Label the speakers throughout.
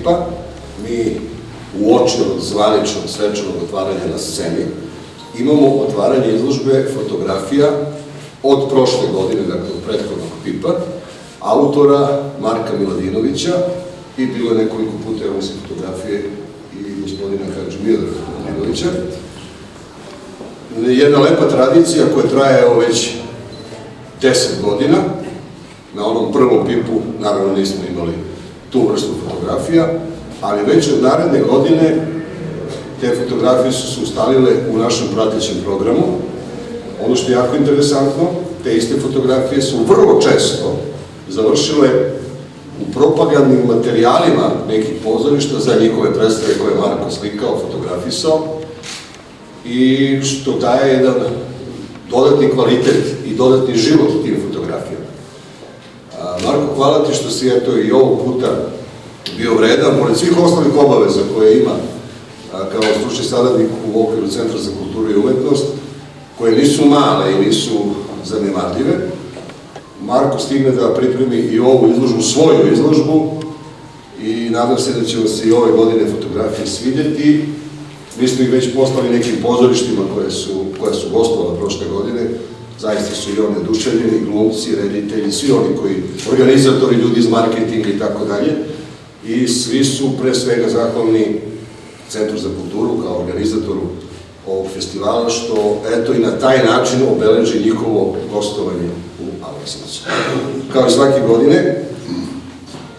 Speaker 1: pipa. Mi uoči od zvaničnog svečanog otvaranja na sceni imamo otvaranje izložbe fotografija od prošle godine, dakle od prethodnog pipa, autora Marka Miladinovića, i bilo je nekoliko puta, evo se fotografije i gospodina Hadži Miodraga Miladinovića. Jedna lepa tradicija koja traje evo već 10 godina. Na onom prvom pipu, naravno, nismo imali tu vrstu fotografija, ali već od naredne godine te fotografije su se ustalile u našem pratećem programu. Ono što je jako interesantno, te iste fotografije su vrlo često završile u propagandnim materijalima nekih pozorišta za njihove predstave koje je Marko slikao, fotografisao, i što daje jedan dodatni kvalitet i dodatni život tim fotografijama. Marko, hvala ti što si eto i ovog puta bio vredan, pored svih ostalih obaveza koje ima kao stručni saradnik u okviru Centra za kulturu i umetnost, koje nisu male i nisu zanemarljive. Marko stigne da pripremi i ovu izložbu, svoju izložbu, i nadam se da će vam se i ove godine fotografije svidjeti. Mi smo ih već poslali nekim pozorištima koja su gostovala prošle godine. Zaista su i oni oduševljeni, glumci, reditelji, svi oni koji, organizatori, ljudi iz marketinga i tako dalje. I svi su pre svega zahvalni Centru za kulturu kao organizatoru ovog festivala, što eto i na taj način obeleži njihovo gostovanje u Aleksinacu. Kao i svake godine,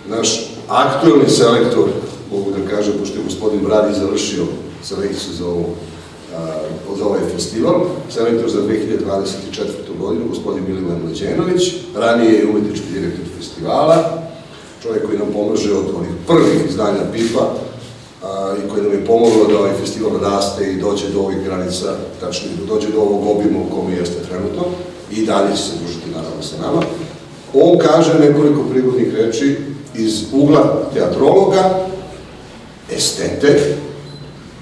Speaker 1: naš aktuelni selektor, mogu da kažem, pošto je gospodin Bradi završio selekciju za ovaj festival, selektor za 2024. godinu, gospodin Milivan Mlađenović, ranije je umetnički direktor festivala, čovjek koji nam pomaže od onih prvih izdanja PIP-a i koji nam je pomoglo da ovaj festival raste i dođe do ovih granica, tačnije da dođe do ovog obima u kome jeste trenutno, i dalje će se družiti naravno sa nama. On kaže nekoliko prigodnih reči iz ugla teatrologa, estete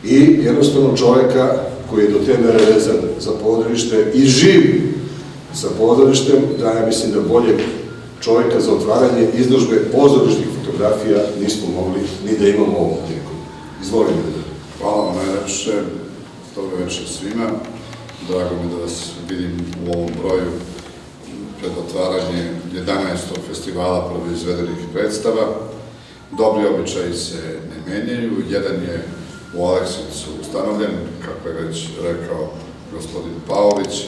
Speaker 1: i jednostavno čoveka koji je do te mere vezan za pozorište i živi sa pozorištem, da ja mislim da bolje čoveka za otvaranje izložbe pozorišnih fotografija nismo mogli ni da imamo ovom prilikom. Izvolite.
Speaker 2: Hvala vam najlepše, dobro večer svima. Drago mi da vas vidim u ovom broju pred otvaranje 11. festivala prvoizvedenih predstava. Dobri običaji se ne menjaju. Jedan je u Aleksinacu ustanovljen, kako je već rekao gospodin Pavlović,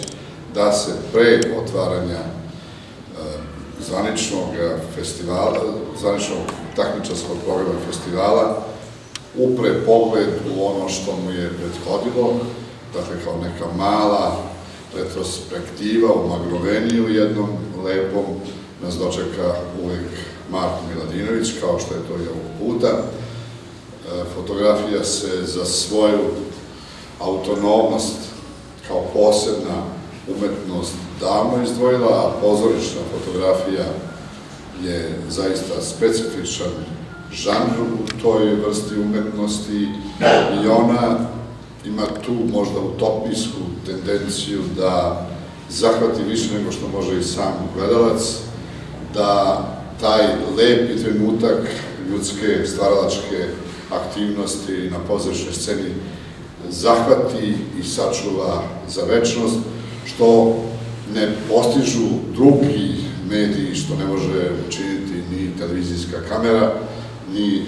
Speaker 2: da se pre otvaranja zvaničnog takmičarskog programa festivala upre pogled u ono što mu je prethodilo, dakle kao neka mala retrospektiva u Magroveniju jednom lepom, nas dočeka uvek Marko Miladinović, kao što je to i ovog puta. Fotografija se za svoju autonomnost kao posebna umetnost davno izdvojila, a pozorišna fotografija je zaista specifičan žanr u toj vrsti umetnosti i ona ima tu možda utopijsku tendenciju da zahvati više nego što može i sam gledalac, da taj lepi trenutak ljudske stvaralačke aktivnosti na pozorišnoj sceni zahvati i sačuva za večnost, što ne postižu drugi mediji, što ne može učiniti ni televizijska kamera, ni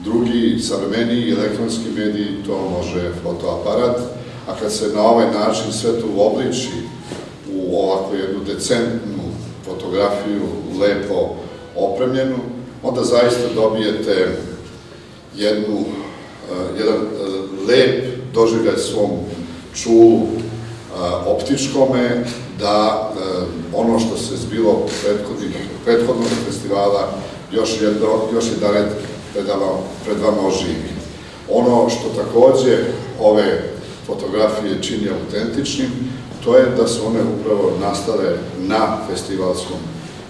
Speaker 2: drugi savremeniji elektronski mediji, to može fotoaparat, a kad se na ovaj način sve to uobliči u ovako jednu decentnu fotografiju, lepo opremljenu, onda zaista dobijete jedan lep doživljaj svom čulu optičkome, da ono što se zbilo prethodnog festivala još jedan pred vama oživi. Ono što takođe ove fotografije čini autentičnim, to je da su one upravo nastale na festivalskom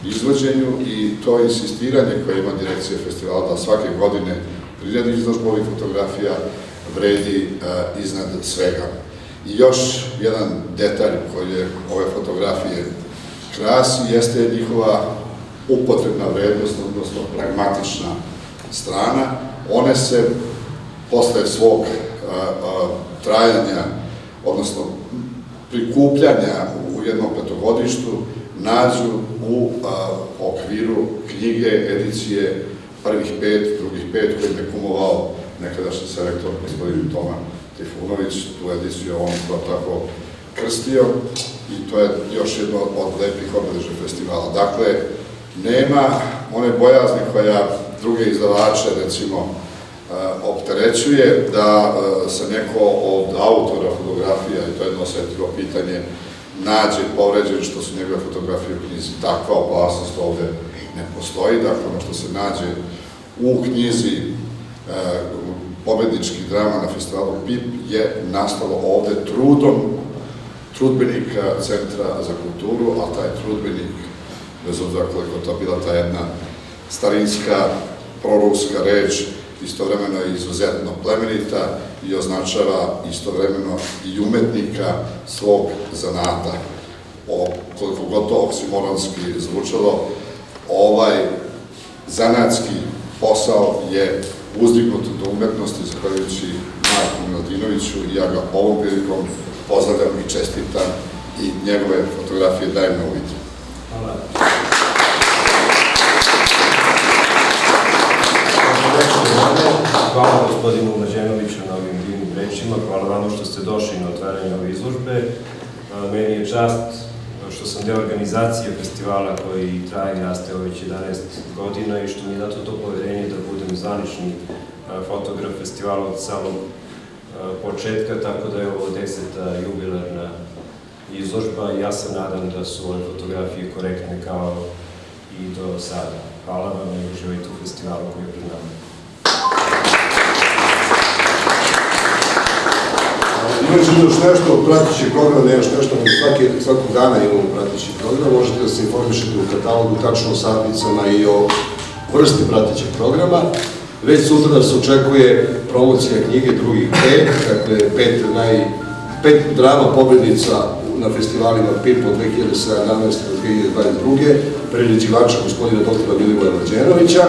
Speaker 2: izvođenju i to insistiranje koje ima direkcija festivala da svake godine priredi izložbu ovih fotografija vredi iznad svega. I još jedan detalj koji je ove fotografije krasi jeste njihova upotrebna vrednost, odnosno pragmatična strana, one se posle svog trajanja, odnosno prikupljanja u jednom petogodištu, nađu u okviru knjige, edicije prvih 5, drugih 5, kojim je kumovao nekadašnji selektor gospodin Toma Trifunović. Tu ediciju je on tako krstio i to je još jedno od lepih obeležja festivala. Dakle, nema one bojazni koja druge izdavače, recimo, opterećuje da se neko od autora fotografija, i to je jedno osetljivo pitanje, nađe povređen što su njegove fotografije u knjizi. Takva opasnost ovde ne postoji. Dakle, ono što se nađe u knjizi pobedničkih drama na festivalu PIP je nastalo ovde trudom trudbenika Centra za kulturu, a taj trudbenik, bez obzira koliko to bila ta jedna starinska, proruska reč, istovremeno je izuzetno plemenita i označava istovremeno i umetnika svog zanata. Koliko god to oksimoronski zvučalo, ovaj zanatski posao je uzdignut do umetnosti zahvaljujući Marku Miladinoviću i ja ga ovom prilikom pozdravljam i čestitam i njegove fotografije dajem na uvid.
Speaker 3: Hvala. Hvala gospodinu Mlađenoviću na ovim divnim rečima, hvala vama što ste došli na otvaranje ove izložbe. Meni je čast što sam deo organizacije festivala koji traje i raste već 11 godina i što mi je dato to poverenje da budem zvanični fotograf festivala od samog početka, tako da je ovo 10. jubilarna izložba i ja se nadam da su ove fotografije korektne kao i do sada. Hvala vam i uživajte u festivalu koji je pred nama.
Speaker 1: Imajući još nešto pratići program, još nešto, svakog dana imamo pratići program, možete da se informišete u katalogu tačno o satnicama i o vrsti pratićeg programa. Već sutra da se očekuje promocija knjige drugih 5, dakle 5 drama pobednica na festivalima PIP od 2017. do 2022. priređivača gospodina doktora Milivoja Mlađenovića.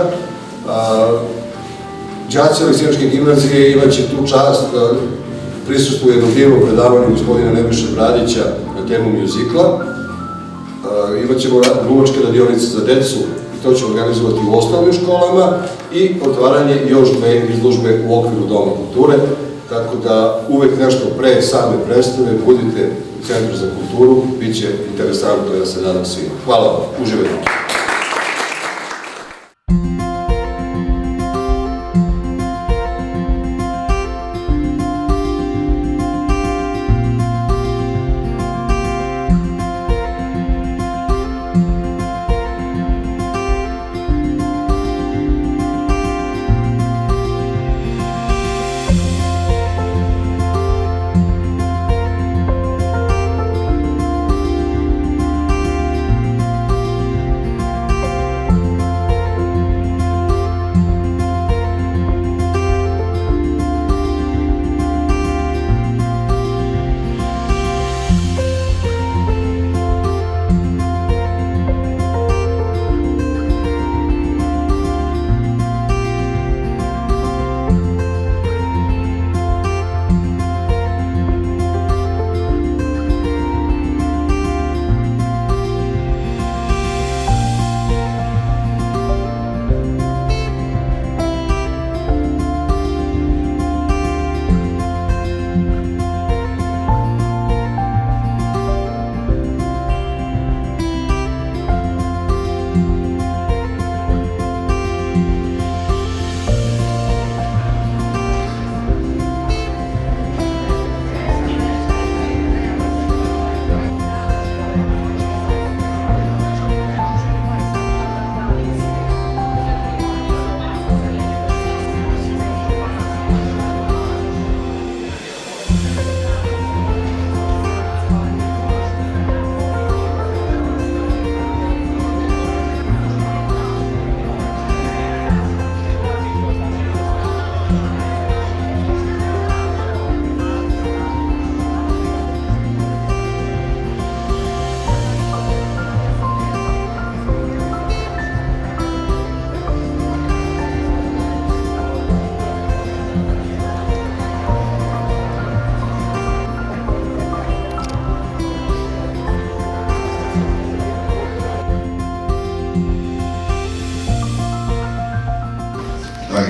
Speaker 1: Đaci Aleksinačke gimnazije imaće tu čast da prisustuje jednom divnom predavanju gospodina Nebojše Bradića na temu mjuzikla. Imaćemo glumačke radionice za decu i to ćemo organizovati u osnovnim školama i otvaranje još 2 izložbe u okviru Doma kulture, tako da uvek nešto pre same predstave budite u Centru za kulturu, bit će interesantno, ja se nadam svima. Hvala vam, uživajte.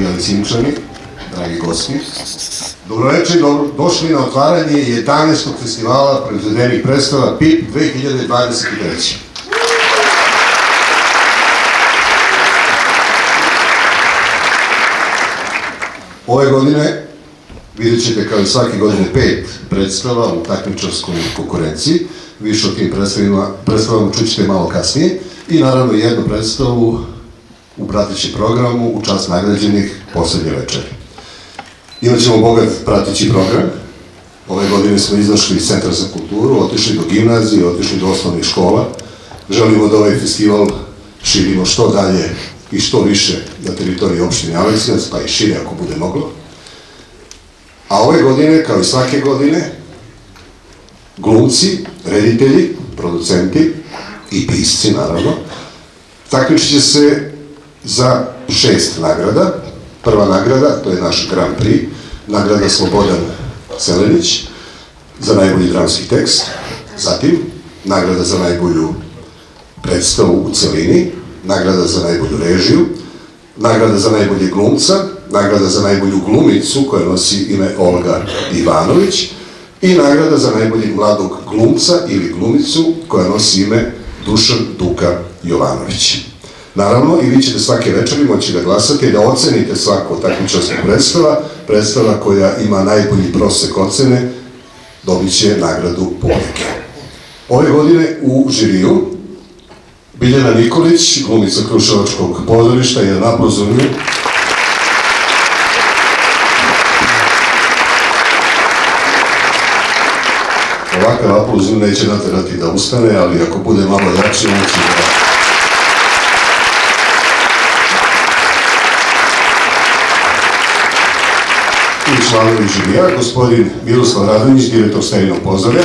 Speaker 1: dragi Aleksiničani, dragi gosti. Dobroveče, došli na otvaranje 11. festivala proizvedenih predstava PIP 2023. Ove godine vidjet ćete kao i svake godine 5 predstava u takmičarskoj konkurenciji. Više o tim predstavama čućete malo kasnije. I naravno jednu predstavu u pratećem programu u čast nagrađenih poslednje večeri. Imaćemo bogat prateći program. Ove godine smo izašli iz Centra za kulturu, otišli do gimnazije, otišli do osnovnih škola. Želimo da ovaj festival širimo što dalje i što više na teritoriji opštine Aleksinac, pa i šire ako bude moglo. A ove godine, kao i svake godine, glumci, reditelji, producenti i pisci, naravno, takmičit će se za 6 nagrada. Prva nagrada, to je naš Grand Prix, nagrada Slobodan Selenić za najbolji dramski tekst, zatim nagrada za najbolju predstavu u celini, nagrada za najbolju režiju, nagrada za najbolje glumca, nagrada za najbolju glumicu koja nosi ime Olga Ivanović i nagrada za najboljeg mladog glumca ili glumicu koja nosi ime Dušan Duka Jovanović. Naravno, i vi ćete svake večeri moći da glasate i da ocenite svako takmičarskog predstava koja ima najbolji prosek ocene, dobit će nagradu publike. Ove godine u žiriju Biljana Nikolić, glumica Kruševačkog pozorišta, jedan aplauz za nju. Ovakav aplauz neće naterati da ustane, ali ako bude malo jači, on će da... I članovi žirija, gospodin Miroslav Radonjić, direktor Starinog pozorja.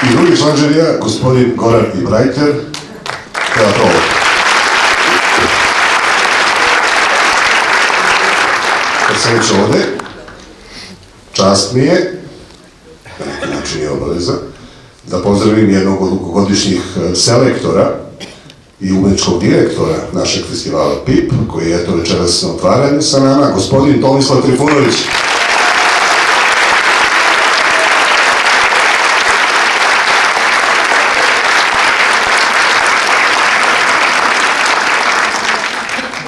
Speaker 1: I drugi član žirija, gospodin Goran Ibrajter, teatrolog. Kad sam već ovde, čast mi je, na neki način je obaveza, da pozdravim jednog od dugogodišnjih selektora i umetničkog direktora našeg festivala PIP, koji je eto večeras na otvaranju sa nama, gospodin Tomislav Trifunović.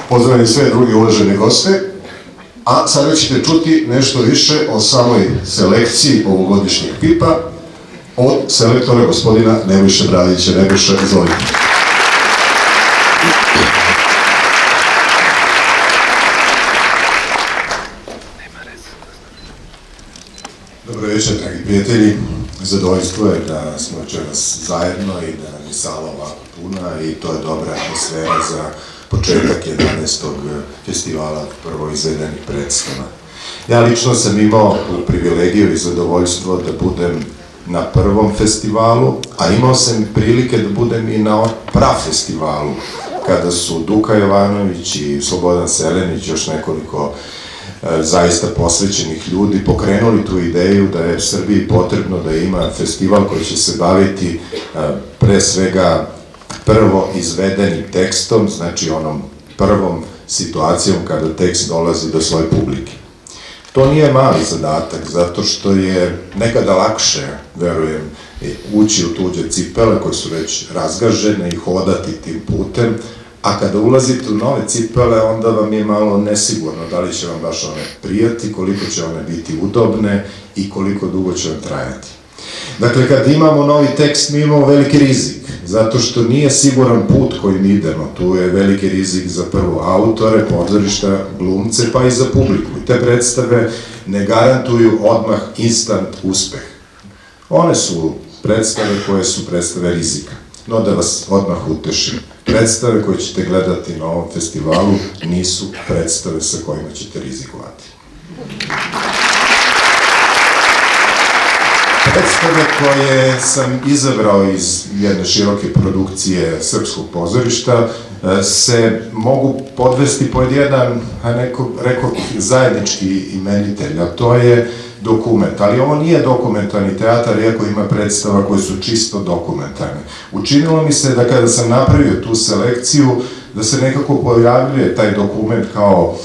Speaker 1: Pozdravim sve druge uvažene goste, a sada ćete čuti nešto više o samoj selekciji ovogodišnjeg PIP-a od selektora gospodina Nebojše Bradića. Nebojša, izvolite.
Speaker 4: Dobro večer, dragi prijatelji. Zadovoljstvo je da smo večeras zajedno i da nam je sala ovako puna i to je dobra atmosfera za početak 11. festivala prvo izvedenih predstava. Ja lično sam imao privilegiju i zadovoljstvo da budem na prvom festivalu, a imao sam prilike da budem i na prafestivalu, kada su Duka Jovanović i Slobodan Selenić, još nekoliko zaista posvećenih ljudi, pokrenuli tu ideju da je Srbiji potrebno da ima festival koji će se baviti pre svega prvo izvedenim tekstom, znači onom prvom situacijom kada tekst dolazi do svoje publike. To nije mali zadatak, zato što je nekada lakše, verujem, ući u tuđe cipele koje su već razgažene i hodati tim putem, a kada ulazite u nove cipele, onda vam je malo nesigurno da li će vam baš one prijati, koliko će one biti udobne i koliko dugo će vam trajati. Dakle, kad imamo novi tekst, mi imamo veliki rizik, zato što nije siguran put kojim idemo. Tu je veliki rizik za prvo autore, pozorišta, glumce, pa i za publiku. I te predstave ne garantuju odmah instant uspeh. One su predstave koje su predstave rizika. No da vas odmah utešim. Predstave koje ćete gledati na ovom festivalu nisu predstave sa kojima ćete rizikovati. Predstave koje sam izabrao iz jedne široke produkcije Srpskog pozorišta se mogu podvesti pod jedan, rekao, zajednički imenitelj, a to je dokument, ali ovo nije dokumentarni teatar, iako ima predstava koje su čisto dokumentarne. Učinilo mi se da kada sam napravio tu selekciju, da se nekako pojavljuje taj dokument kao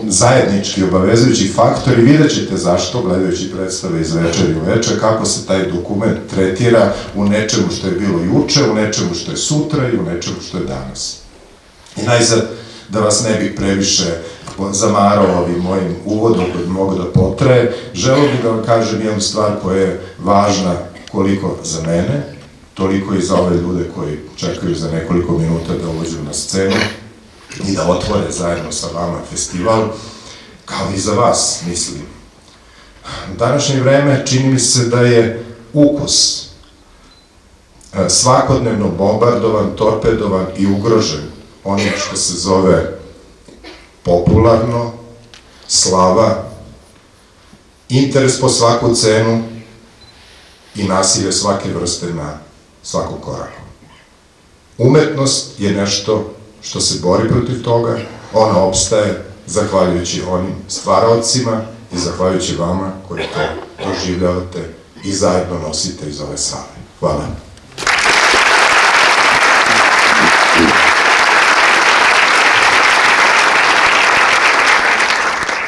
Speaker 4: zajednički obavezujući faktor i vidjet ćete zašto, gledajući predstave iz večeri u večer, kako se taj dokument tretira u nečemu što je bilo juče, u nečemu što je sutra i u nečemu što je danas. I najzad, da vas ne bih previše zamarao ovim mojim uvodom koji bi mogo da potraje, želeo bih da vam kažem jednu stvar koja je važna koliko za mene, toliko i za ove ljude koji čekaju za nekoliko minuta da uđu na scenu i da otvore zajedno sa vama festival, kao i za vas, mislim. U današnje vreme čini mi se da je ukus svakodnevno bombardovan, torpedovan i ugrožen onim što se zove popularno, slava, interes po svaku cenu i nasilje svake vrste na svakom koraku. Umetnost je nešto što se bori protiv toga, ona opstaje zahvaljujući onim stvaraocima i zahvaljujući vama koji to doživljavate i zajedno nosite iz ove sale. Hvala.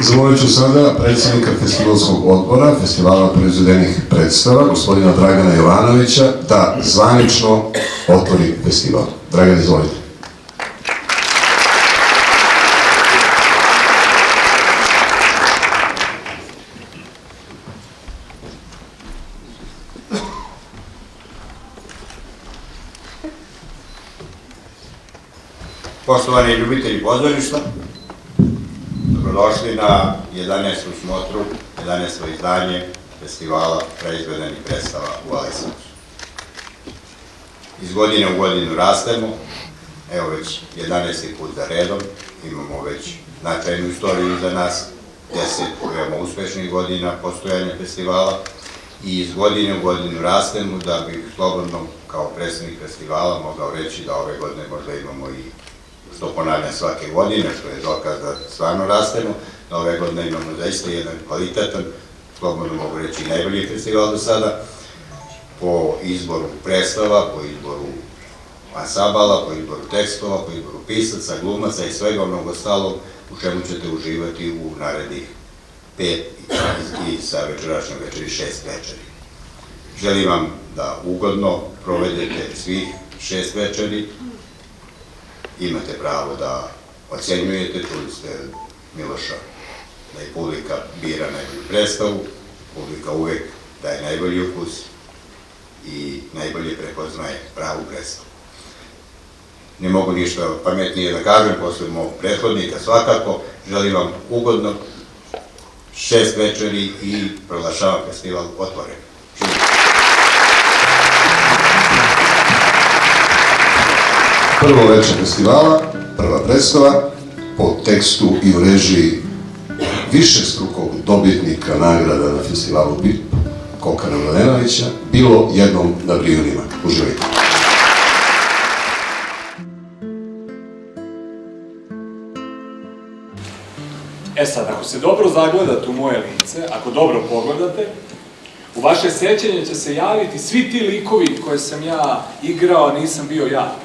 Speaker 1: Zamolit ću sada predsjednika festivalskog odbora, festivala proizvedenih predstava, gospodina Dragana Jovanovića, da zvanično otvori festival. Dragan, izvolite.
Speaker 5: Poštovani ljubitelji pozorišta, dobrodošli na 11. smotru, 11. izdanje festivala proizvedenih predstava u Aleksandru. Iz godine u godinu rastemo, evo već 11. put za redom, imamo već značajnu istoriju iza nas, 10 veoma uspešnih godina postojanja festivala i iz godine u godinu rastemo da bih slobodno kao predsednik festivala mogao reći da ove godine možda imamo i, što ponavljam svake godine, što je dokaz da stvarno rastemo, da ove godine imamo zaista jedan kvalitetan, slobodno mogu reći najbolji festival do sada, po izboru predstava, po izboru ansambala, po izboru tekstova, po izboru pisaca, glumaca i svega onog ostalog u čemu ćete uživati u narednih 5 i sa večerašnjom večeri 6 večeri. Želim vam da ugodno provedete svih 6 večeri. Imate pravo da ocenjujete, čuli ste Miloša da i publika bira najbolju predstavu, publika uvek daje najbolji ukus i najbolje prepoznaje pravu predstavu. Ne mogu ništa pametnije da kažem posle mog prethodnika, svakako želim vam ugodno 6 večeri i proglašavam festival otvoren.
Speaker 1: Prvo večer festivala, prva predstava, po tekstu i u režiji višestrukog dobitnika nagrada na festivalu BIP, Kokana Mladenovića, Bilo jednom na Brijunima. Uživajte.
Speaker 6: E sad, ako se dobro zagledate u moje lice, ako dobro pogledate, u vaše sećanje će se javiti svi ti likovi koje sam ja igrao, a nisam bio ja.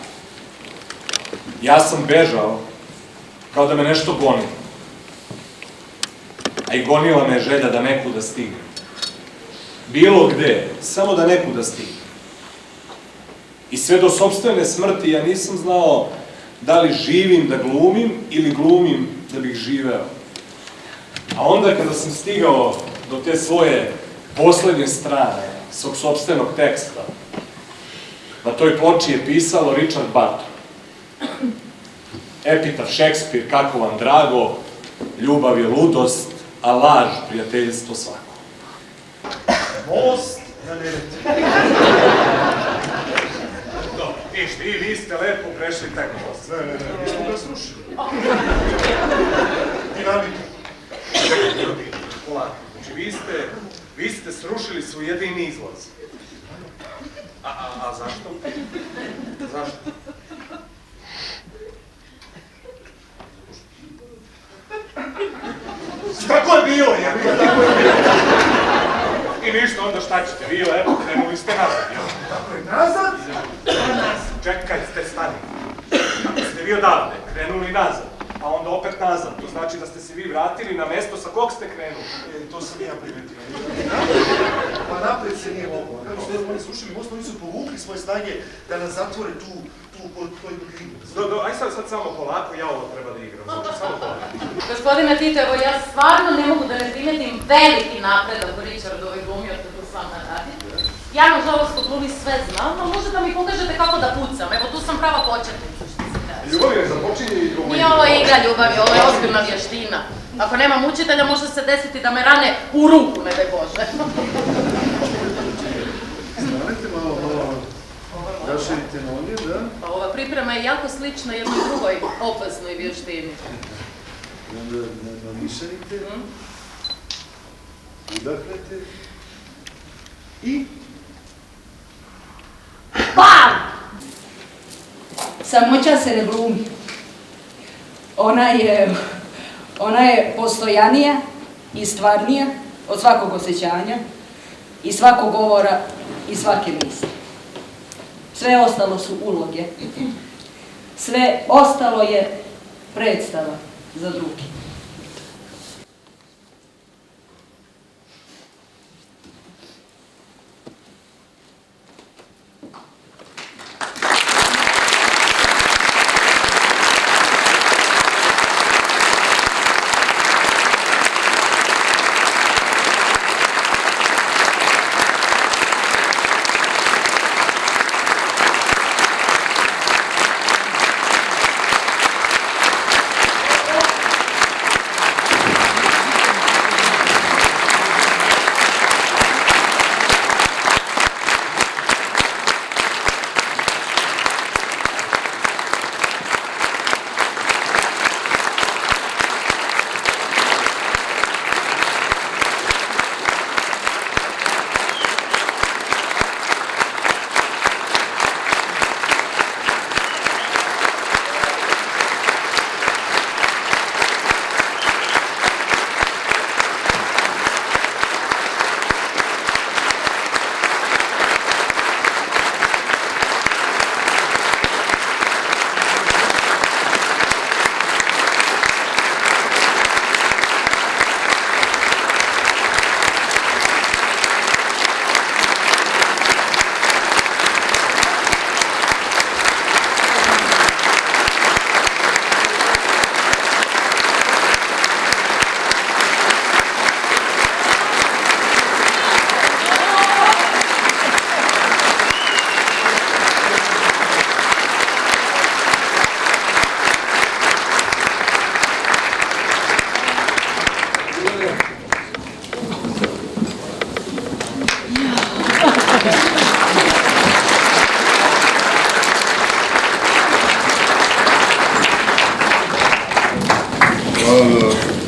Speaker 6: Ja sam bežao kao da me nešto goni. A i gonila me želja da nekuda stigne. Bilo gde, samo da nekuda stigne. I sve do sopstvene smrti ja nisam znao da li živim da glumim ili glumim da bih živeo. A onda kada sam stigao do te svoje poslednje strane, svog sopstvenog teksta, na toj ploči je pisalo Richard Barton. Epitaf Šekspir, kako vam drago, ljubav je ludost, a laž prijateljstvo svako. Most na Neretvi. Dobro, ništa, i vi ste lepo prešli taj most. Mi smo ga srušili. Dinamiku. Čekaj, ljudi, polako. Znači, vi ste srušili svoj jedini izlaz. A zašto? Zašto? Kako je bilo? Tako je bilo. ništa, onda šta ćete? Vi lepo krenuli ste nazad, jel?
Speaker 7: Tako je, nazad?
Speaker 6: Čekajte, stani. Ako ste vi odavde krenuli nazad, pa onda opet nazad, to znači da ste se vi vratili na mesto sa kog ste krenuli.
Speaker 7: To sam ja primetio. Pa napred se nije moglo. Kako ste oni srušili most, oni su povukli svoje snage da nas zatvore tu toj krivu.
Speaker 6: Aj sad samo polako, ja ovo treba da igram. Samo polako.
Speaker 8: Gospodine Tito, evo ja stvarno ne mogu da ne primetim veliki napredak u Richardovoj glumi od kako s vama radi. Ja, nažalost, u glumi sve znam, ali možete mi pokažete kako da pucam. Evo, tu sam prava početnica, što se kaže.
Speaker 6: Ljubav je započinje i gluma.
Speaker 8: Nije ovo igra ljubavi, ovo je ozbiljna vještina. Ako nemam učitelja, može se desiti da me rane u ruku, ne daj Bože.
Speaker 7: Stanete malo, raširite noge, da?
Speaker 8: Pa ova priprema je jako slična jednoj drugoj opasnoj vještini.
Speaker 7: Onda namišarite, udahnete i...
Speaker 9: Bam! Samoća se ne glumi. Ona je postojanija i stvarnija od svakog osjećanja i svakog govora i svake misli. Sve ostalo su uloge. Sve ostalo je predstava za drugi.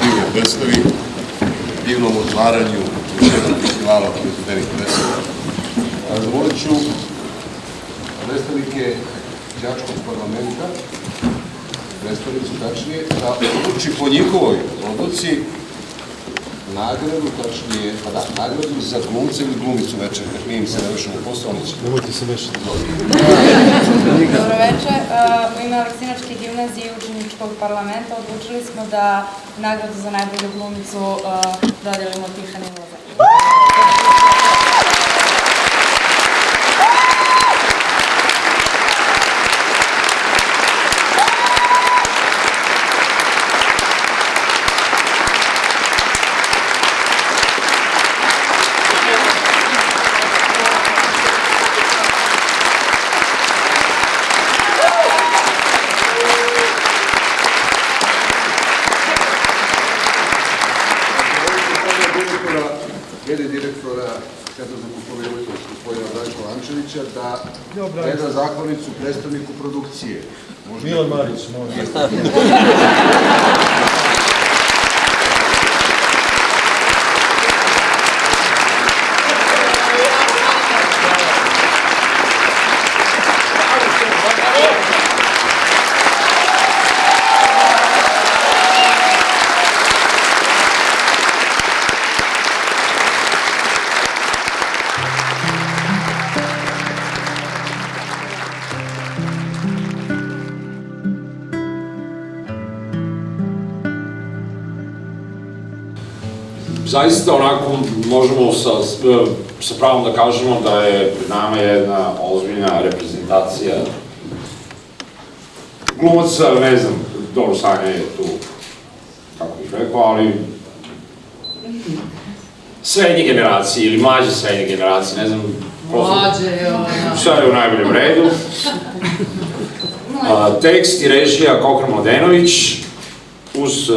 Speaker 1: divnoj predstavi, divnom otvaranju festivala proizvedenih predstava. Zamolit ću predstavnike đačkog parlamenta, predstavnicu tačnije, da odluči po njihovoj odluci nagradu, tačnije, pa da, nagradu za glumce ili glumicu večer, jer mi im se ne vešamo posao, ali će... Nemojte se vešati.
Speaker 10: Dobro večer. U ime Aleksinačke gimnazije i učeničkog parlamenta odlučili smo da nagradu za najbolju glumicu dodelimo Tihani Lozar.
Speaker 1: Direktora Centra za kulturu i umetnost, gospodina Branka Lančevića, da preda zahvalnicu predstavniku produkcije.
Speaker 11: Milan Marić, molim.
Speaker 12: zaista onako možemo sa pravom da kažemo da je pred nama jedna ozbiljna reprezentacija glumaca, ne znam, dobro, Sanja je tu, kako bih rekao, ali srednje generacije ili mlađe srednje generacije, ne znam, sve je u najboljem redu. Tekst i režija Kokra Mladenović, uz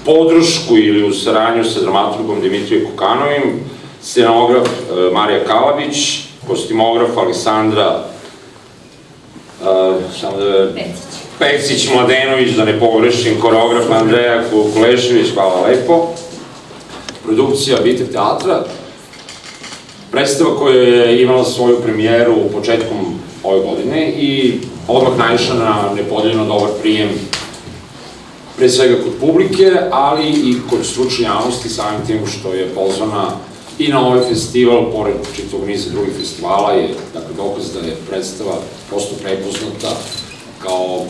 Speaker 12: podršku ili uz saradnju sa dramaturgom Dimitrijem Kukanovim, scenograf Marija Kalabić, kostimograf Aleksandra Pecić Mladenović, da ne pogrešim, koreograf Andreja Kulešević, hvala lepo. Produkcija Bitev teatra, predstava koja je imala svoju premijeru početkom ove godine i odmah naišla na nepodeljeno dobar prijem, pre svega kod publike, ali i kod stručne javnosti, samim tim što je pozvana i na ovaj festival, pored čitavog niza drugih festivala, je dokaz da je predstava prosto prepoznata kao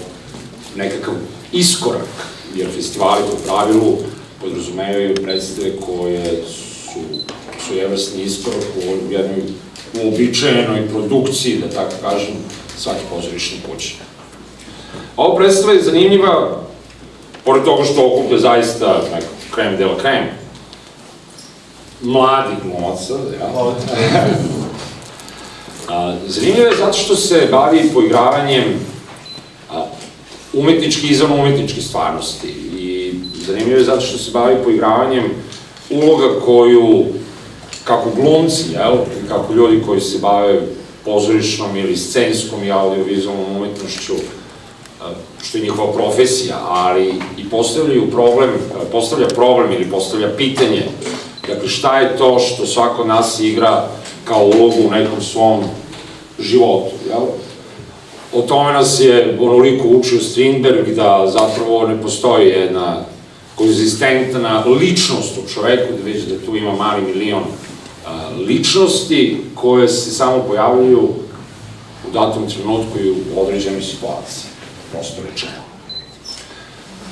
Speaker 12: nekakav iskorak, jer festivali po pravilu podrazumevaju predstave koje su svojevrsni iskorak u jednoj uobičajenoj produkciji, da tako kažem, svake pozorišne kuće. Ova predstava je zanimljiva, pored toga što okuplja zaista krem de la krem, mladih glumaca, zanimljiva je zato što se bavi poigravanjem umetnički i izvan-umetničke stvarnosti i zanimljivo je zato što se bavi poigravanjem uloga koju, kako glumci, kako ljudi koji se bave pozorišnom ili scenskom i audiovizualnom umetnošću, što je njihova profesija, ali i postavlja problem ili postavlja pitanje, dakle šta je to što svako od nas igra kao ulogu u nekom svom životu, O tome nas je onoliko učio Strindberg da zapravo ne postoji jedna konzistentna ličnost u čoveku, da već da tu ima mali milion ličnosti koje se samo pojavljaju u datom trenutku i u određenoj situaciji, prosto rečeno.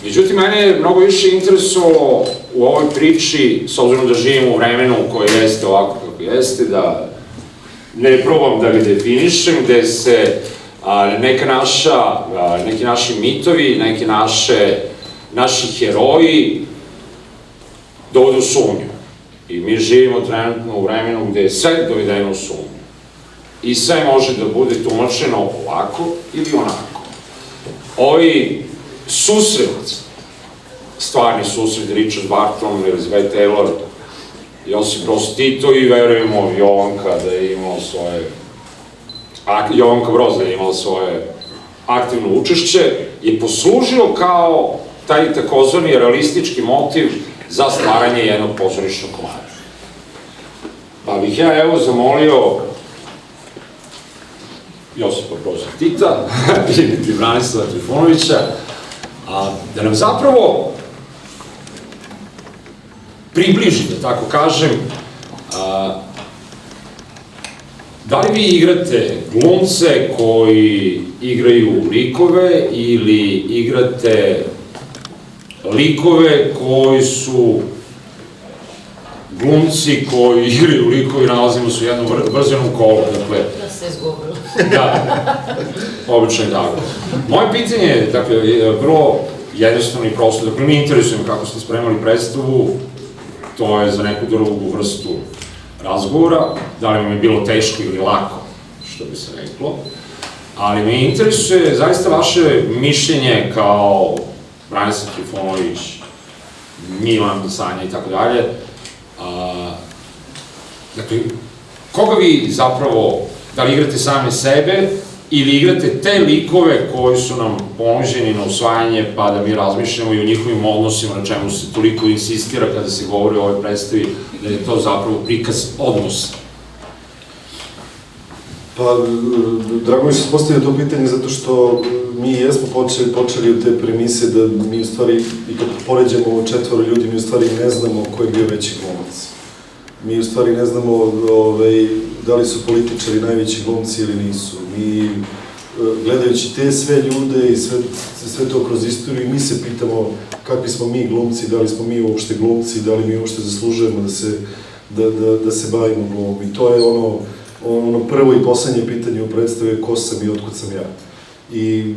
Speaker 12: Međutim, mene je mnogo više interesovalo u ovoj priči, s obzirom da živimo u vremenu koje jeste ovako kako jeste, da ne probam da ga definišem, gde se neki naši mitovi, neki naši heroji dovode u sumnju. I mi živimo trenutno u vremenu gde je sve dovedeno u sumnju. I sve može da bude tumačeno ovako ili onako. Ovi susret, stvarni susret, Richard Barton, Elizabeth Taylor, Josip Broz Tito i verujemo Jovanka da je imao svoje Jovanka Broz da je imala svoje aktivno učešće, je poslužio kao taj takozvani realistički motiv za stvaranje jednog pozorišnog komada. Pa bih ja evo zamolio Josipa Broza Tita ili Branislava Trifunovića da nam zapravo približi, da tako kažem, da li vi igrate glumce koji igraju likove ili igrate likove koji su glumci koji igraju likove i nalazimo se u jednom vrzenom kolu, dakle...
Speaker 13: Da se izgubilo.
Speaker 12: Da, obično je tako. Moje pitanje je, dakle, vrlo jednostavno i prosto, dakle, mi interesujemo kako ste spremali predstavu, to je za neku drugu vrstu razgovora, da li vam je bilo teško ili lako, što bi se reklo, ali me interesuje zaista vaše mišljenje kao Branislav Trifunović, Milan, Sanja i tako dalje. Dakle, koga vi zapravo, da li igrate same sebe ili igrate te likove koji su nam ponuđeni na usvajanje, pa da mi razmišljamo i o njihovim odnosima, na čemu se toliko insistira kada se govori o ovoj predstavi, da je to zapravo prikaz odnosa?
Speaker 11: Pa, drago mi se postavio to pitanje zato što mi jesmo počeli od te premise da mi u stvari, i kad poređamo ovo 4 ljudi, mi u stvari ne znamo ko je bio veći glumac. Mi u stvari ne znamo da li su političari najveći glumci ili nisu. Mi gledajući te sve ljude i sve to kroz istoriju, mi se pitamo kakvi smo mi glumci, da li smo mi uopšte glumci, da li mi uopšte zaslužujemo da se bavimo glumom. I to je ono prvo i poslednje pitanje u predstave ko sam i otkud sam ja. I,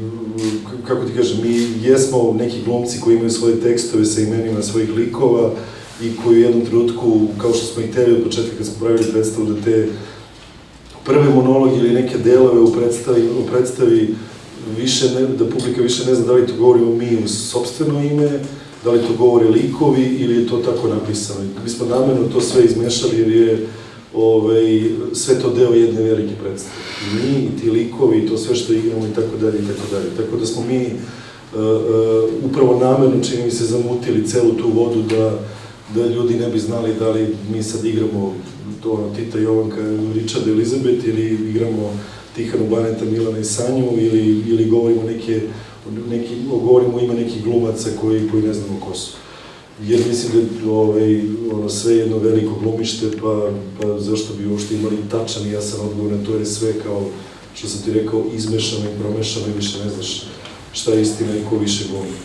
Speaker 11: kako ti kažem, mi jesmo neki glumci koji imaju svoje tekstove sa imenima svojih likova i koji u jednom trenutku, kao što smo i teli od početka kad smo pravili predstavu, da te prve monologe ili neke delove u predstavi da publika više ne zna da li to govorimo mi u sopstveno ime, da li to govore likovi ili je to tako napisano. Mi smo namerno to sve izmešali jer je sve to deo jedne velike predstave. I mi, i ti likovi, i to sve što igramo i tako dalje, i tako dalje. Tako da smo mi upravo namerno, čini mi se, zamutili celu tu vodu da ljudi ne bi znali da li mi sad igramo Tita, Jovanka, Richarda, Elizabet ili igramo Tihanu, Baneta, Milana i Sanju ili govorimo ime nekih glumaca koji ne znamo ko su. Jer mislim da je sve jedno veliko glumište, pa zašto bi uopšte imali tačan i jasan odgovor na to, jer je sve kao, što sam ti rekao, izmešano i promešano i više ne znaš šta je istina i ko više glumi.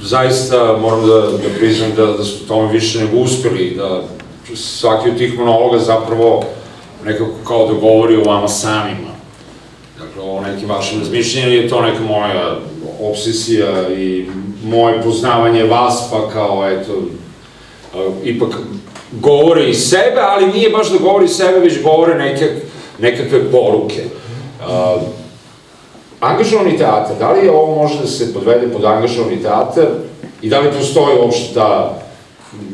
Speaker 12: Zaista moram da priznam da su tome više nego uspeli, da svaki od tih monologa zapravo nekako kao da govori o vama samima. Dakle, o nekim vašim razmišljenjima, je to neka moja obsesija i moje poznavanje vas, pa kao, eto, ipak govore iz sebe, ali nije baš da govori iz sebe, već govore nekakve poruke. Angažovani teatar, da li ovo može da se podvede pod angažovani teatar i da li postoji uopšte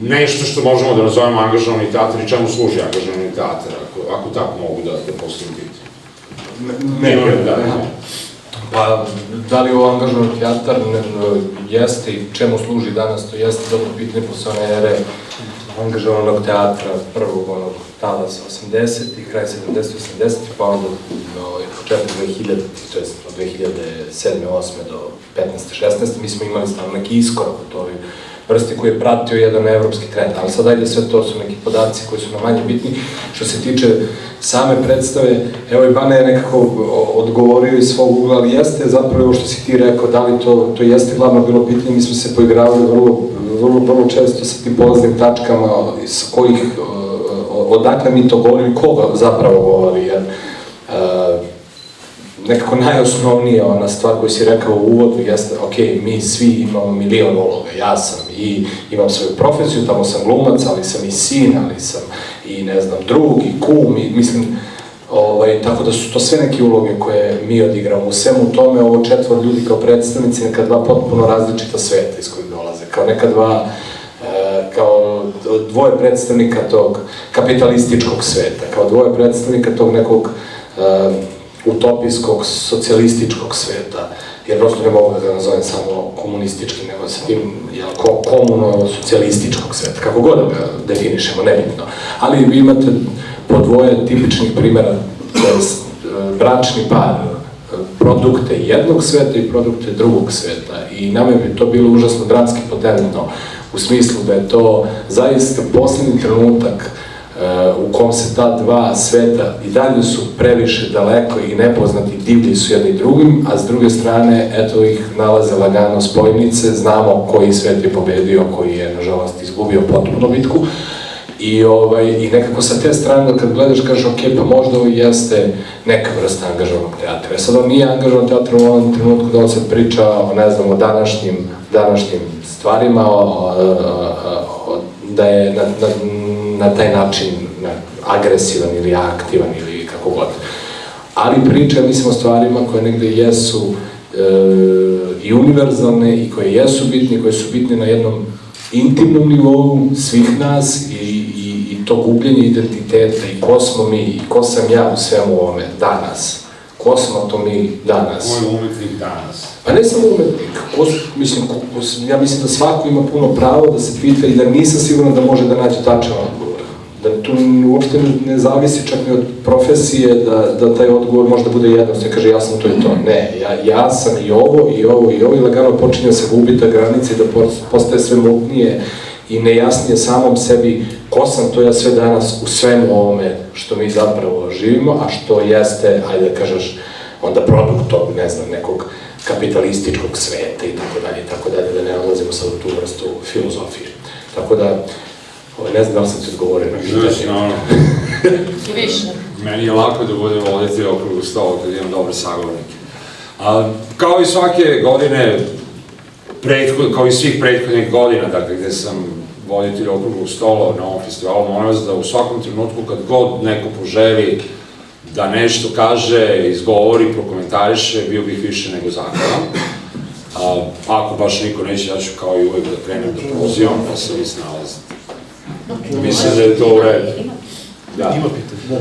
Speaker 12: nešto što možemo da nazovemo angažovani teatar i čemu služi angažovani teatar, ako tako mogu da postavim pitanje?
Speaker 13: Pa, da li ovo angažovani teatar jeste i čemu služi danas, to jeste dobro pitanje posle one ere angažovanog teatra prvog onog talasa 80-ih, kraj 70-80-ih, pa onda početak 2000, od 2007. 2008. do 15. 16. mi smo imali stavno neki iskorak u toj vrsti koji je pratio jedan evropski trend, ali sad ajde sve to su neki podaci koji su nam manje bitni. Što se tiče same predstave, evo i Bane je nekako odgovorio iz svog ugla, ali jeste zapravo ovo što si ti rekao, da li to jeste glavno bilo pitanje, mi smo se poigravali vrlo često sa tim polaznim tačkama iz kojih, odakle mi to govorimo i koga zapravo govori, jer nekako najosnovnija ona stvar koju si rekao u uvodu jeste, ok, mi svi imamo milion uloga, ja sam i imam svoju profesiju, tamo sam glumac, ali sam i sin, ali sam i ne znam, drug i kum i mislim, tako da su to sve neke uloge koje mi odigramo. U svemu tome ovo četvor ljudi kao predstavnici, neka dva potpuno različita sveta iz kojih dolaze, kao neka kao dvoje predstavnika tog kapitalističkog sveta, kao dvoje predstavnika tog nekog utopijskog, socijalističkog sveta, jer prosto ne mogu da ga nazovem samo komunistički, nego sa tim komuno-socijalističkog sveta, kako god da ga definišemo, nebitno. Ali vi imate po dvoje tipičnih primjera, bračni par, produkte jednog sveta i produkte drugog sveta. I nama bi to bilo užasno dramski potentno, u smislu da je to zaista poslednji trenutak u kom se ta dva sveta i dalje su previše daleko i nepoznati, divlji su jedni drugim, a s druge strane, eto ih nalaze lagano spojnice, znamo koji svet je pobedio, koji je, nažalost, izgubio potpuno bitku. I nekako sa te strane, kad gledaš, kažeš, ok, pa možda ovo jeste neka vrsta angažovanog teatra. Sad on nije angažovan teatr u ovom trenutku da on se priča o, ne znam, o današnjim stvarima, da je na taj način agresivan ili aktivan ili kako god. Ali priča, mislim, o stvarima koje negde jesu i univerzalne i koje jesu bitne, koje su bitne na jednom intimnom nivou svih nas i to gubljenje identiteta i ko smo mi i ko sam ja u svemu ovome danas. Ko smo to mi danas?
Speaker 12: Ko je umetnik danas?
Speaker 13: Pa ne samo umetnik, ja mislim da svako ima puno pravo da se pita i da nisam siguran da može da nađe tačan odgovor. Da tu uopšte ne zavisi čak ni od profesije, da taj odgovor možda bude jednostavno, kaže ja sam to i to. Ne, ja sam i ovo i lagano počinje se gubiti ta granica i da postaje sve mutnije i nejasnije samom sebi ko ko sam, to ja sve danas u svemu ovome što mi zapravo živimo, a što jeste, hajde da kažeš, onda produkt tog, ne znam, nekog kapitalističkog sveta i tako dalje, da ne odlazimo sad u tu vrstu filozofije. Tako da, ne znam da li sam ti odgovorio na pitanje.
Speaker 8: Više.
Speaker 12: Meni je lako da budem voditelj okruglog stola kad imam dobre sagovornike. Kao i svake godine, kao i svih prethodnih godina, dakle, gde sam voditelj okruglog stola na ovom festivalu, molim vas da u svakom trenutku kad god neko poželi da nešto kaže, izgovori, prokomentariše, bio bih više nego zahvalan. Ako baš niko neće, ja ću kao i uvek da krenem da pozivam, pa se vi snalazite. Mislim da je to u redu. Ima pitanje.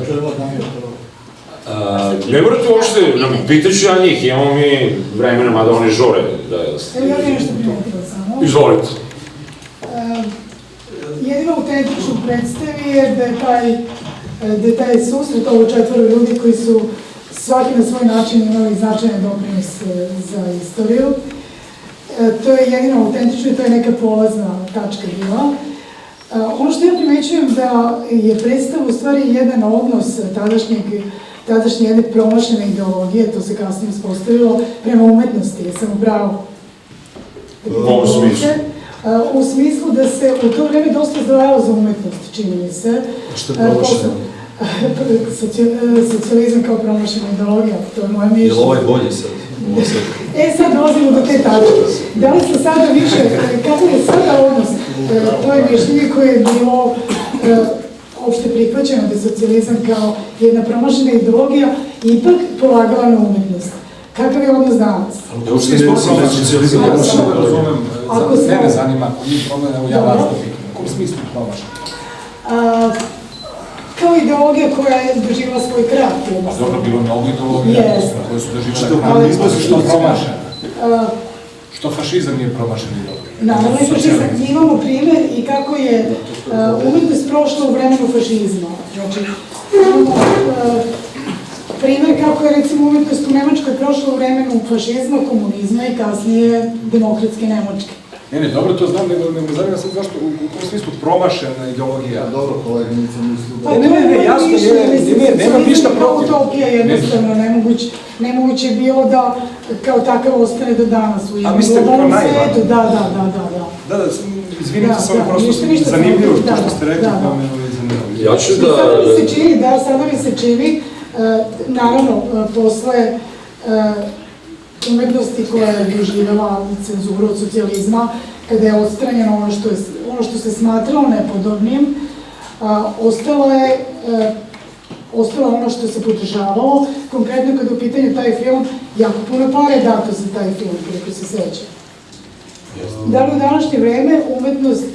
Speaker 12: Ne morate uopšte, pitaću ja njih, imamo mi vremena, mada oni žure.
Speaker 14: Evo ja bih nešto primetila samo.
Speaker 12: Izvolite.
Speaker 14: Jedino autentično predstavi je da je taj susret ovo 4 ljudi koji su svaki na svoj način imali značajan doprinos za istoriju. To je jedino autentično i to je neka polazna tačka bila. Ono što ja primećujem da je predstav u stvari jedan odnos tadašnje jedne promašene ideologije, to se kasnije uspostavilo, prema umetnosti, jesam upravo.
Speaker 12: U smislu?
Speaker 14: U smislu da se u to vreme dosta izdvajalo za umetnost, čini mi se.
Speaker 11: Što je promašeno?
Speaker 14: Socijalizam kao promašena ideologija, to je moje mišljenje.
Speaker 11: Je li ovaj bolji sad?
Speaker 14: Sad dolazimo do te tačke. Da li se sada više, kako je sada odnos, to je mišljenje koje je bilo opšte prihvaćeno da je socijalizam kao jedna promašena ideologija ipak polagala na umetnost. Kakav je odnos danas?
Speaker 11: Uopšte ne mislim da je socijalizam promašena ideologija.
Speaker 15: Mene zanima, ako nije problem, evo ja vas da pitam. U kom smislu promašena?
Speaker 14: Kao ideologija koja je doživjela svoj kraj.
Speaker 15: Pa dobro, bilo mnogo ideologija koje su doživjela kraj. Što promašena? Što fašizam nije promašena ideologija?
Speaker 14: Naravno je fašizam. Imamo primer i kako je umetnost prošla u vremenu fašizma. Znači, imamo primer kako je recimo umetnost u Nemačkoj prošla u vremenu fašizma, komunizma i kasnije demokratske Nemačke.
Speaker 15: Ne, dobro, to znam, nego me zanima sad zašto, u kom smislu promašena ideologija.
Speaker 2: Dobro, koleginice, mislim.
Speaker 14: Pa ne, jasno je, nema ništa protiv. Utopija jednostavno, nemoguće je bilo da kao takav ostane do danas u jednom globalnom svetu. Da,
Speaker 15: izvinite, samo prosto zanimljivo to što ste rekli, pa me zanimljivo.
Speaker 12: Ja ću da...
Speaker 14: Sada mi se čini, naravno, posle umetnosti koja je doživjela cenzuru od socijalizma, kada je odstranjeno ono što se smatralo nepodobnim, ostalo ono što se podržavalo. Konkretno kada je u pitanju taj film, jako puno para je dato za taj film, koliko se seća. Da li u današnje vreme umetnost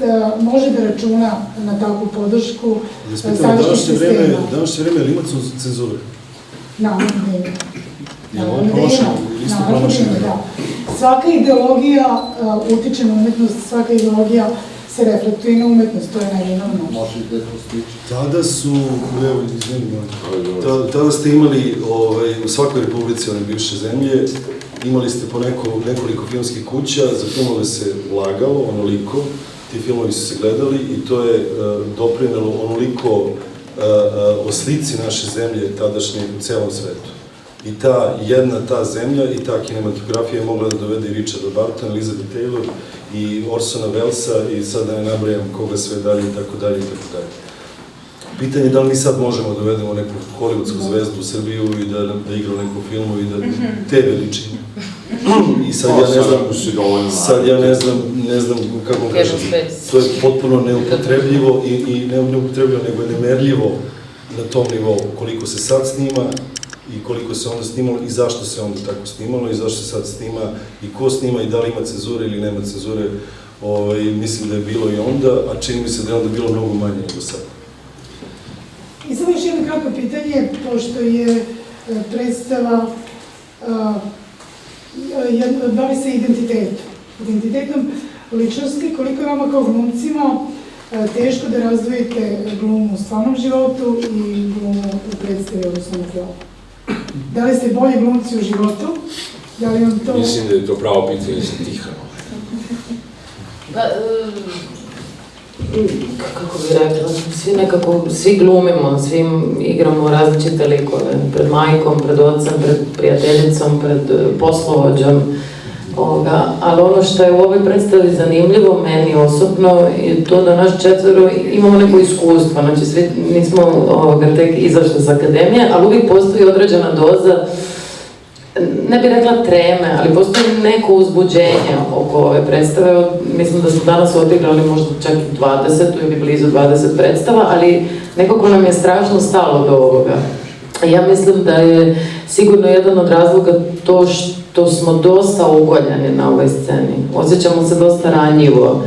Speaker 14: može da računa na takvu podršku sadašnjih sistema?
Speaker 11: Današnje vreme je li ima cenzure?
Speaker 14: Naravno da ima. Naravno da. Svaka ideologija utiče na umetnost, svaka ideologija se reflektuje na umetnost, to je neminovno.
Speaker 11: Tada su, evo, izvinim, tada ste imali u svakoj republici one bivše zemlje, imali ste po nekoliko filmskih kuća, za filmove se ulagalo onoliko, ti filmovi su se gledali i to je doprinelo onoliko o slici naše zemlje tadašnje u celom svetu. I ta zemlja i ta kinematografija je mogla da dovede i Richarda Bartona, Elizabeth Taylor i Orsona Wellesa i sad da ne nabrajam koga sve dalje i tako dalje i tako dalje. Pitanje je da li mi sad možemo da dovedemo neku hollywoodsku zvezdu u Srbiju i da igra u nekom filmu i da te veličine. I sad ja ne znam kako kažem, to je potpuno neupotrebljivo i ne neupotrebljivo, nego je nemerljivo na tom nivou koliko se sad snima i koliko se onda snimalo i zašto se onda tako snimalo i zašto se sad snima i ko snima i da li ima cenzure ili nema cenzure. Mislim da je bilo i onda, a čini mi se da je onda bilo mnogo manje nego sad.
Speaker 14: I samo još jedno kratko pitanje, pošto je predstava bavi se identitetom ličnosti, koliko je vama kao glumcima teško da razdvojite glumu u stvarnom životu i glumu u predstavi, odnosno na filmu? Da li ste bolji glumci u životu? Da li vam to...
Speaker 12: Mislim da je to pravo pitanje za Tihana.
Speaker 16: kako bih rekla, svi nekako, svi glumimo, svi igramo različite likove, pred majkom, pred ocem, pred prijateljicom, pred poslovođom, ali ono što je u ovoj predstavi zanimljivo meni osobno je to da naš četvero imamo neko iskustvo, znači svi nismo tek izašli iz akademije, ali uvijek postoji određena doza, ne bih rekla treme, ali postoji neko uzbuđenje oko ove predstave. Mislim da smo danas odigrali možda čak i 20 ili blizu 20 predstava, ali nekako nam je strašno stalo do ovoga. Ja mislim da je sigurno jedan od razloga to što smo dosta ugoljeni na ovoj sceni. Osjećamo se dosta ranjivo.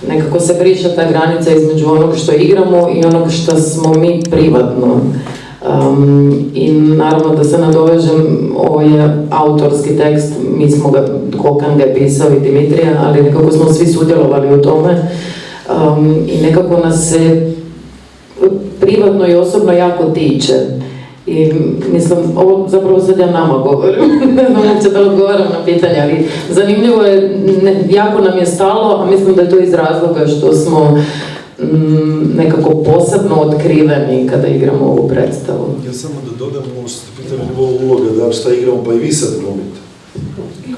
Speaker 16: Nekako se briše ta granica između onog što igramo i onog što smo mi privatno. I naravno da se nadovežem, ovo je autorski tekst, mi smo ga, Kokan ga je pisao i Dimitrija, ali nekako smo svi sudjelovali u tome i nekako nas se privatno i osobno jako tiče. I mislim, ovo zapravo sad ja nama govorim, ne znam uopće da odgovaram na pitanje, ali zanimljivo je, jako nam je stalo, a mislim da je to iz razloga što smo nekako posebno otkriveni kada igramo ovu predstavu.
Speaker 11: Ja samo da dodam ovo što ste pitali nivou uloga, da šta igramo, pa i vi sad glumite.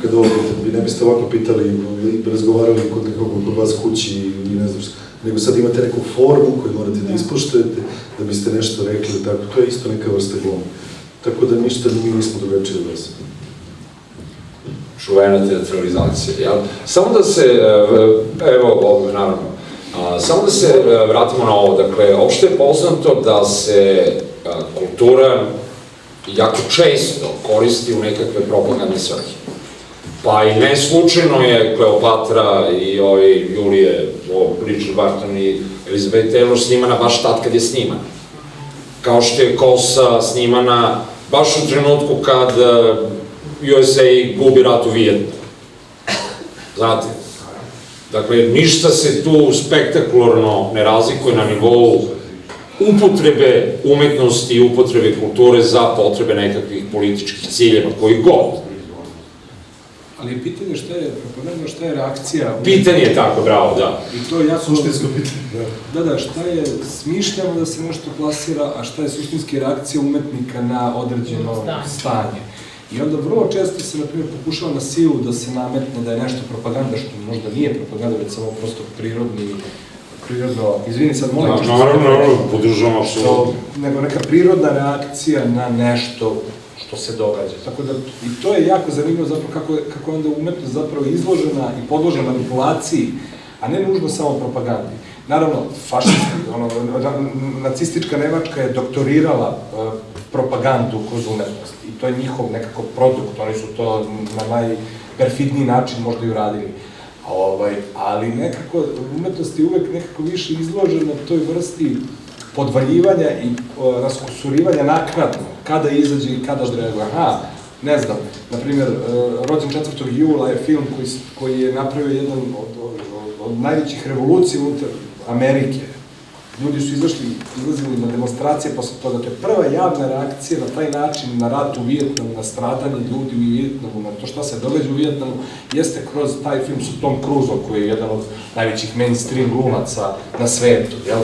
Speaker 11: Kada ovo pitate, vi ne biste ovako pitali i razgovarali kod nekog kod vas kući i ne znam što, nego sad imate neku formu koju morate da ispoštujete, da biste nešto rekli, tako, to je isto neka vrsta gluma. Tako da ništa mi nismo drugačiji od vas.
Speaker 12: Čuvena teatralizacija, jel? Samo da se, evo, naravno, samo da se vratimo na ovo, dakle, opšte je poznato da se kultura jako često koristi u nekakve propagandne svrhe. Pa i ne slučajno je Kleopatra i Julije, Richard Barton i Elizabeth Taylor snimana baš tad kad je snimana. Kao što je Kosa snimana baš u trenutku kad USA gubi rat u Vijetnamu. Znate? Dakle, ništa se tu spektakularno ne razlikuje na nivou upotrebe umetnosti i upotrebe kulture za potrebe nekakvih političkih ciljeva, koji god.
Speaker 15: Ali je pitanje šta je propaganda, šta je reakcija...
Speaker 12: Pitanje je tako, bravo, da.
Speaker 15: I to je jako... Suštinsko pitanje. Da, šta je smišljamo da se nešto plasira, a šta je suštinski reakcija umetnika na određeno stanje. I onda vrlo često se, na primjer, pokušava na silu da se nametne da je nešto propaganda, što možda nije propaganda, već samo prosto prirodno, izvini sad, molim te...
Speaker 12: Naravno, podržavam apsolutno.
Speaker 15: Nego neka prirodna reakcija na nešto što se događa. Tako da, i to je jako zanimljivo zapravo kako je onda umetnost zapravo izložena i podložena manipulaciji, a ne nužno samo propagandi. Naravno, fašisti, nacistička Nemačka je doktorirala propagandu kroz umetnost i to je njihov nekako produkt, oni su to na najperfidniji način možda i uradili. Ali nekako, umetnost je uvek nekako više izložena toj vrsti podvaljivanja i raskusurivanja naknadno, kada izađe i kada odreaguje. Ne znam, na primjer, Rođen 4. jula je film koji je napravio jedan od najvećih revolucija unutar Amerike. Ljudi su izlazili na demonstracije posle toga. To je prva javna reakcija na taj način, na rat u Vijetnamu, na stradanje ljudi u Vijetnamu, na to šta se događa u Vijetnamu, jeste kroz taj film sa Tom Cruiseom, koji je jedan od najvećih mainstream glumaca na svetu, jel?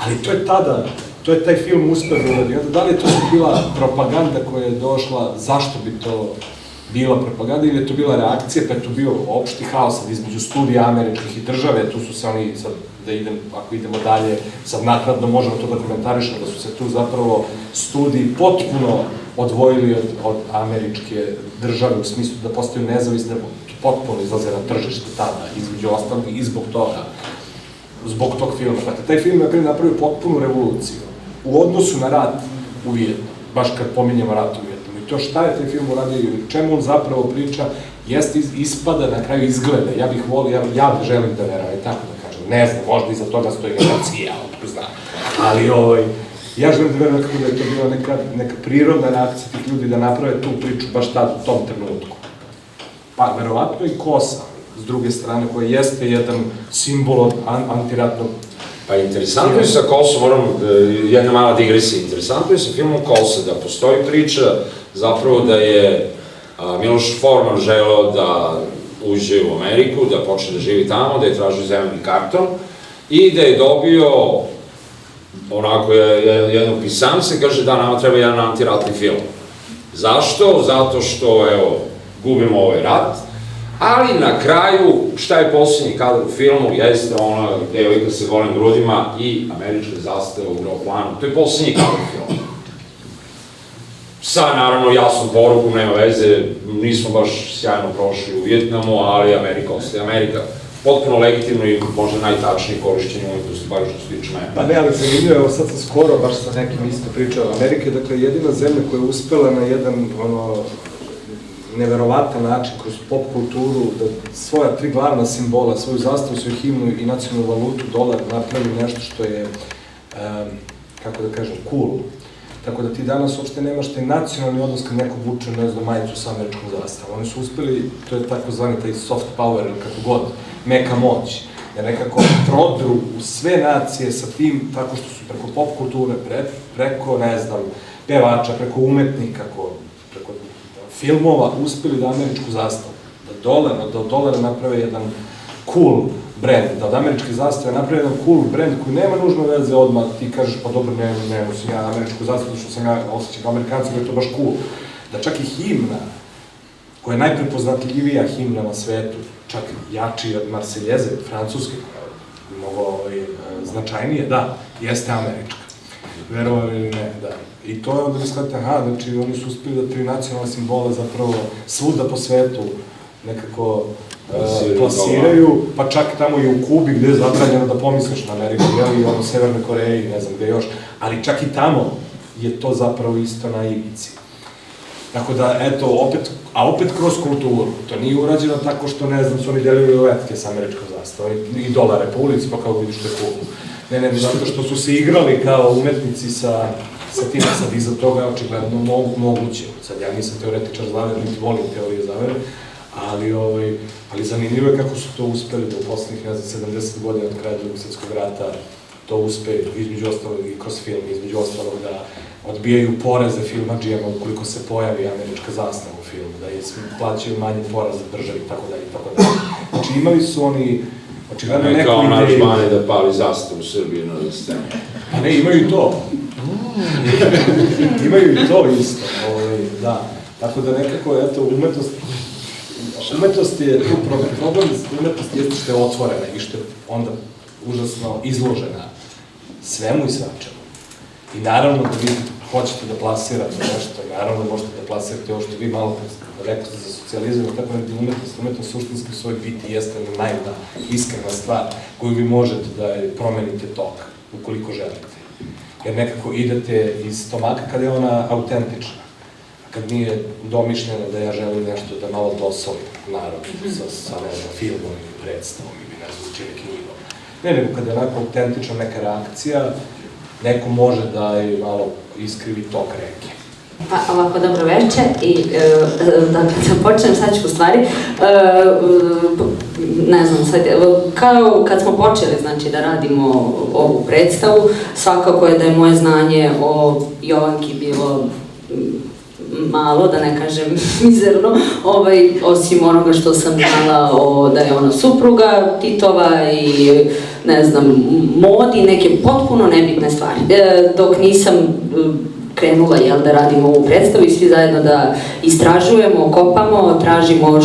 Speaker 15: Ali to je tada, to je taj film uspeo da uradi. Da li je to bila propaganda koja je došla, zašto bi to bila propaganda ili je to bila reakcija, pa je to bio opšti haos između studija američkih i države, tu su se oni, sad da idem, ako idemo dalje, sad naknadno možemo to da komentarišemo, da su se tu zapravo studiji potpuno odvojili od američke države, u smislu da postaju nezavisne, potpuno izlaze na tržište tada, između ostalog i zbog tog filma. Dakle, taj film je napravio potpunu revoluciju u odnosu na rat u Vijetnamu, baš kad pominjemo rat u Vijetnamu. I to šta je taj film uradio i čemu on zapravo priča, jeste ispada, na kraju izgleda. Ja bih volio, ja želim da verujem, tako da kažem, ne znam, možda iza toga stoji generacija, otko znam. Ali ja želim da verujem nekako da je to bila neka prirodna reakcija tih ljudi da naprave tu priču baš tad u tom trenutku. Pa, verovatno i Kosa, s druge strane, koja jeste jedan simbol od antiratnog.
Speaker 12: Pa interesantno je sa Kosom, moram, jedna mala digresija, interesantno je sa filmom Kosa da postoji priča zapravo da je Miloš Forman želeo da uđe u Ameriku, da počne da živi tamo, da je tražio zeleni karton i da je dobio onako jedno pisance, kaže da nama treba jedan antiratni film. Zašto? Zato što, evo, gubimo ovaj rat, ali na kraju, šta je posljednji kadar u filmu, jeste ona devojka sa golim grudima i američka zastava u gro planu. To je posljednji kadar u filmu. Sa, naravno, jasnom porukom, nema veze, nismo baš sjajno prošli u Vijetnamu, ali Amerika ostaje Amerika. Potpuno legitimno i možda najtačnije korišćenje umetnosti, bar što se tiče mene.
Speaker 15: Pa ne, ali zanimljivo, evo sad sam skoro, baš sa nekim isto pričao, Amerika je dakle jedina zemlja koja je uspela na jedan, neverovatan način, kroz pop kulturu, da svoja tri glavna simbola, svoju zastavu, svoju himnu i nacionalnu valutu, dolar, napravi nešto što je, kako da kažem, cool. Tako da ti danas uopšte nemaš taj nacionalni odnos kad neko vuče, ne znam, majicu sa američkom zastavom. Oni su uspeli, to je takozvani taj soft power ili kako god, meka moć, da nekako prodru u sve nacije sa tim, tako što su preko pop kulture, preko, ne znam, pevača, preko umetnika, preko filmova, uspeli da američku zastavu, da od dolara naprave jedan cool brand, da od američke zastave napravi jedan cool brand koji nema nužno veze odmah, ti kažeš pa dobro, ne nosim ja američku zastavu, što sam ja osjećam kao Amerikanci, da je to baš cool. Da čak i himna, koja je najprepoznatljivija himna na svetu, čak jači od Marseljeze, francuske, mnogo značajnije, da, jeste američka. Verovali ili ne, da. I to je onda mi shvatite, aha, znači oni su uspili da tri nacionalne simbole zapravo svuda po svetu nekako plasiraju, pa čak tamo i u Kubi gde je zabranjeno da pomisliš na Ameriku, i ono Severne Koreji, ne znam gde još, ali čak i tamo je to zapravo isto na ivici. Tako da, eto, opet kroz kulturu, to nije urađeno tako što, ne znam, su oni delili letke sa američkom zastavom i dolare po ulici, pa kao vidiš što je cool. Ne, zato što su se igrali kao umetnici sa tim, sad iza toga je očigledno moguće. Sad ja nisam teoretičar zavere, niti volim teorije zavere, ali zanimljivo je kako su to uspeli da u poslednjih, ne znam, 70 godina od kraja Drugog svjetskog rata to uspe, između ostalog i kroz film, između ostalog da odbijaju poreze filmadžijama ukoliko se pojavi američka zastava u filmu, da plaćaju manje poreze državi, tako dalje, tako dalje. Znači imali su oni očigledno neku ideju...
Speaker 12: Kao naš Bane da pali zastavu u Srbiji na sceni.
Speaker 15: Pa ne, imaju i to. Imaju i to isto, da. Tako da nekako, eto, umetnost je tu problem, umetnost jeste što je otvorena i što je onda užasno izložena svemu i svačemu. I naravno da vi hoćete da plasirate nešto, naravno da možete da plasirate ovo što vi malo rekli za socijalizam, tako da umetnost suštinski u svoj biti jeste najbolja, iskrena stvar koju vi možete da promenite tok, ukoliko želite. Jer nekako idete iz stomaka kada je ona autentična, a kad nije domišljeno da ja želim nešto da malo dosolim narod sa filmom ili predstavom ili ne znam čime knjigom. Ne, nego kada je onako autentična neka reakcija, neko može da je malo iskrivi tok reke.
Speaker 17: Pa ovako, dobro večer i da počnem sad ću u stvari, ne znam sad, kao kad smo počeli znači da radimo ovu predstavu, svakako je da je moje znanje o Jovanki bilo malo, da ne kažem mizerno, osim onoga što sam znala da je ona supruga Titova i ne znam, modi, neke potpuno nebitne stvari. Dok nisam krenula da radimo ovu predstavu i svi zajedno da istražujemo, kopamo, tražimo,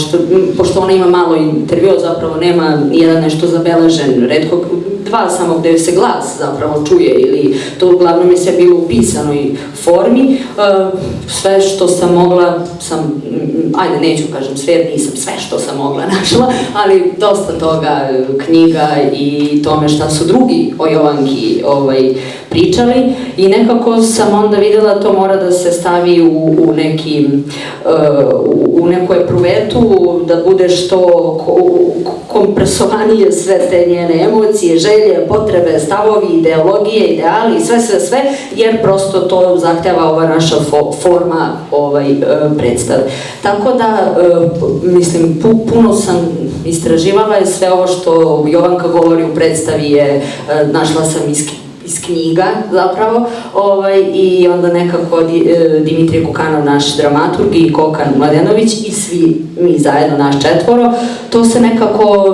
Speaker 17: pošto ona ima malo intervjua, zapravo nema jedan nešto zabeležen, retko dva samo gde se glas zapravo čuje ili to uglavnom je sve bilo u pisanoj formi. Sve što sam mogla, ajde neću kažem sve jer nisam sve što sam mogla našla, ali dosta toga, knjiga i tome šta su drugi o Jovanki pričali i nekako sam onda videla to mora da se stavi u neku epruvetu, da bude što kompresovanije sve te njene emocije, želje, potrebe, stavovi, ideologije, ideali, sve, jer prosto to zahteva ova naša forma predstave. Tako da, mislim, puno sam istraživala i sve ovo što Jovanka govori u predstavi je, našla sam iz knjiga zapravo, i onda nekako Dimitrije Kokanov, naš dramaturg, i Kokan Mladenović i svi mi zajedno, naš četvoro, to se nekako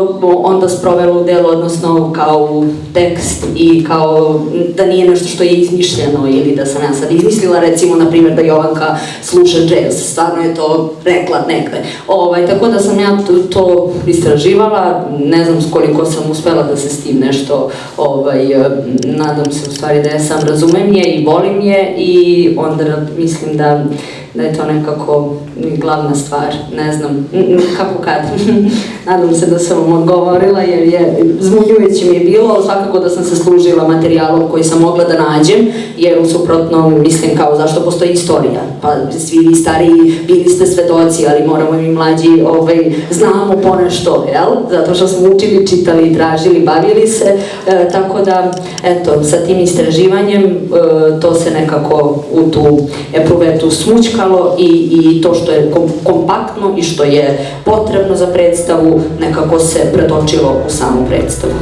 Speaker 17: onda sprovelo u delo, odnosno kao u tekst i kao da nije nešto što je izmišljeno ili da sam ja sad izmislila, recimo, na primjer, da Jovanka sluša džez, stvarno je to rekla negde. Tako da sam ja to istraživala, ne znam koliko sam uspela da se s tim nešto, nadam se u stvari da ja sam razumem je i volim je i onda mislim da je to nekako glavna stvar, ne znam, kako kad. Nadam se da sam vam odgovorila jer je zbunjujuće mi je bilo, svakako da sam se služila materijalom koji sam mogla da nađem, jer u suprotno mislim kao zašto postoji istorija, pa svi vi stariji bili ste svedoci, ali moramo i mi mlađi znamo ponešto, jel? Zato što smo učili, čitali, tražili, bavili se, tako da, eto, sa tim istraživanjem to se nekako u tu epruvetu smućkalo i to što je kompaktno i što je potrebno za predstavu nekako se pretočilo u samu predstavu.